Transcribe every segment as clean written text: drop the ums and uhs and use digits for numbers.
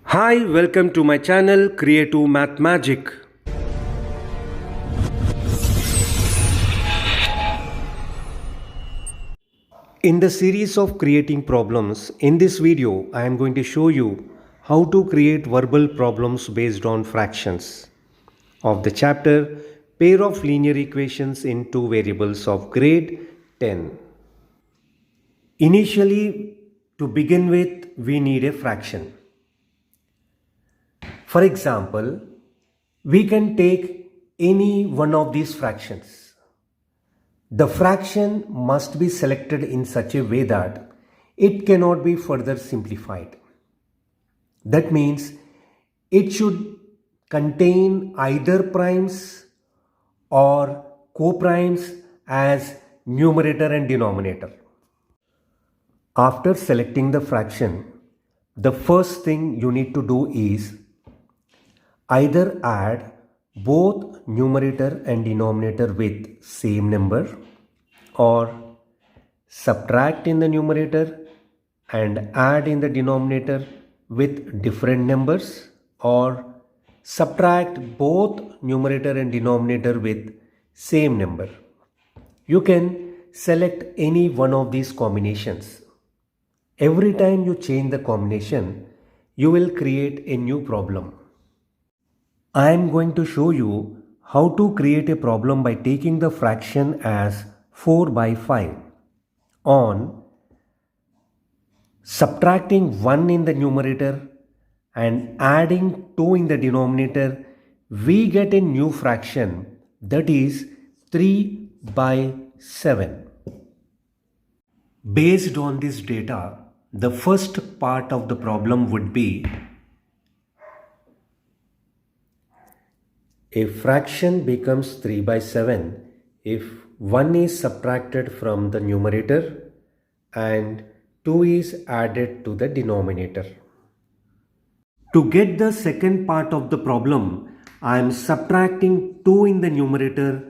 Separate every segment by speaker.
Speaker 1: Hi, welcome to my channel Creative Math Magic. In the series of creating problems, in this video I am going to show you how to create verbal problems based on fractions of the chapter Pair of Linear Equations in Two Variables of grade 10. Initially, to begin with, we need a fraction. For example, we can take any one of these fractions. The fraction must be selected in such a way that it cannot be further simplified. That means it should contain either primes or co-primes as numerator and denominator. After selecting the fraction, the first thing you need to do is either add both numerator and denominator with same number, or subtract in the numerator and add in the denominator with different numbers, or subtract both numerator and denominator with same number. You can select any one of these combinations. Every time you change the combination, you will create a new problem. I am going to show you how to create a problem by taking the fraction as 4 by 5. On subtracting 1 in the numerator and adding 2 in the denominator, we get a new fraction, that is 3 by 7. Based on this data, the first part of the problem would be a fraction becomes 3 by 7 if 1 is subtracted from the numerator and 2 is added to the denominator. To get the second part of the problem, I am subtracting 2 in the numerator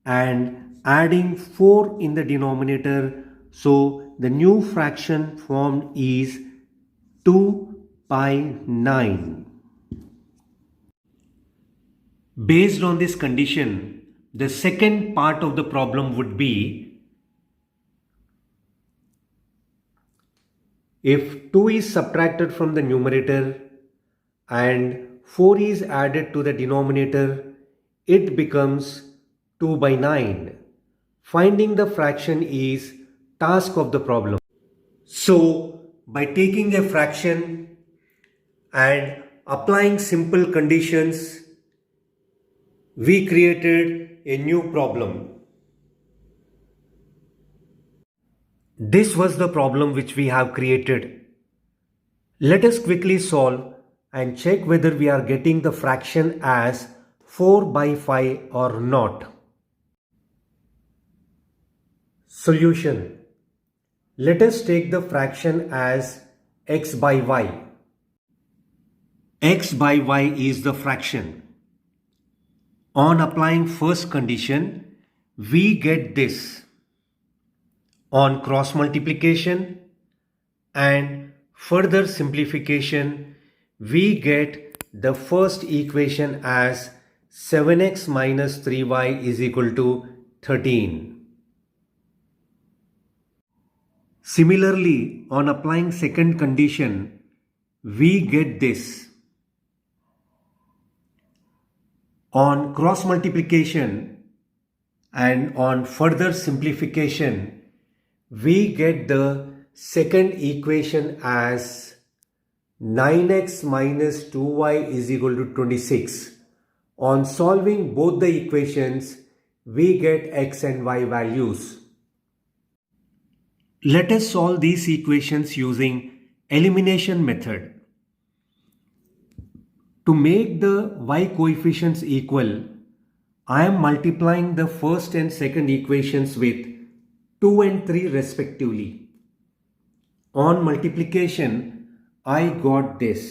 Speaker 1: and adding 4 in the denominator. So the new fraction formed is 2 by 9. Based on this condition, the second part of the problem would be if 2 is subtracted from the numerator and 4 is added to the denominator, it becomes 2 by 9. Finding the fraction is task of the problem. So, by taking a fraction and applying simple conditions, we created a new problem. This was the problem which we have created. Let us quickly solve and check whether we are getting the fraction as 4 by 5 or not. Solution. Let us take the fraction as x by y. X by y is the fraction. On applying first condition, we get this. On cross multiplication and further simplification, we get the first equation as 7x minus 3y is equal to 13. Similarly, on applying second condition, we get this. On cross multiplication and on further simplification, we get the second equation as 9x minus 2y is equal to 26. On solving both the equations, we get x and y values. Let us solve these equations using elimination method. To make the y coefficients equal, I am multiplying the first and second equations with 2 and 3 respectively. On multiplication, I got this.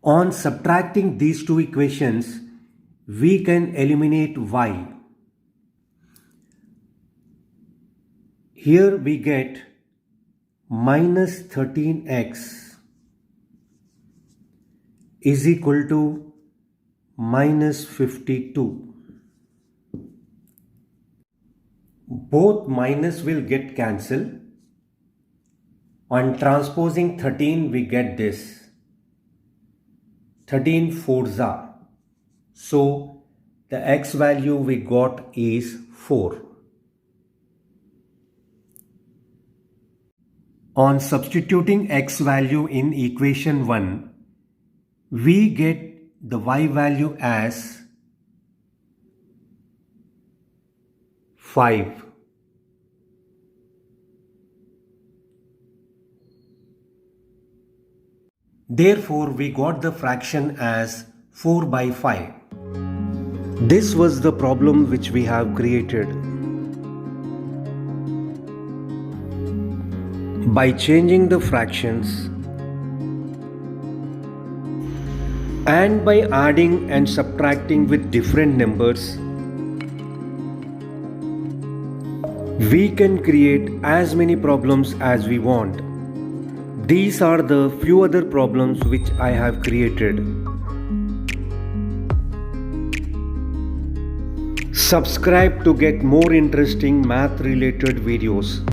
Speaker 1: On subtracting these two equations, we can eliminate y. Here we get minus 13x is equal to minus 52. Both minus will get cancelled. On transposing 13 we get this 13 fours are. So the x value we got is 4. On substituting x value in equation 1, we get the y value as 5. Therefore, we got the fraction as 4 by 5. This was the problem which we have created. By changing the fractions and by adding and subtracting with different numbers, we can create as many problems as we want. These are the few other problems which I have created. Subscribe to get more interesting math related videos.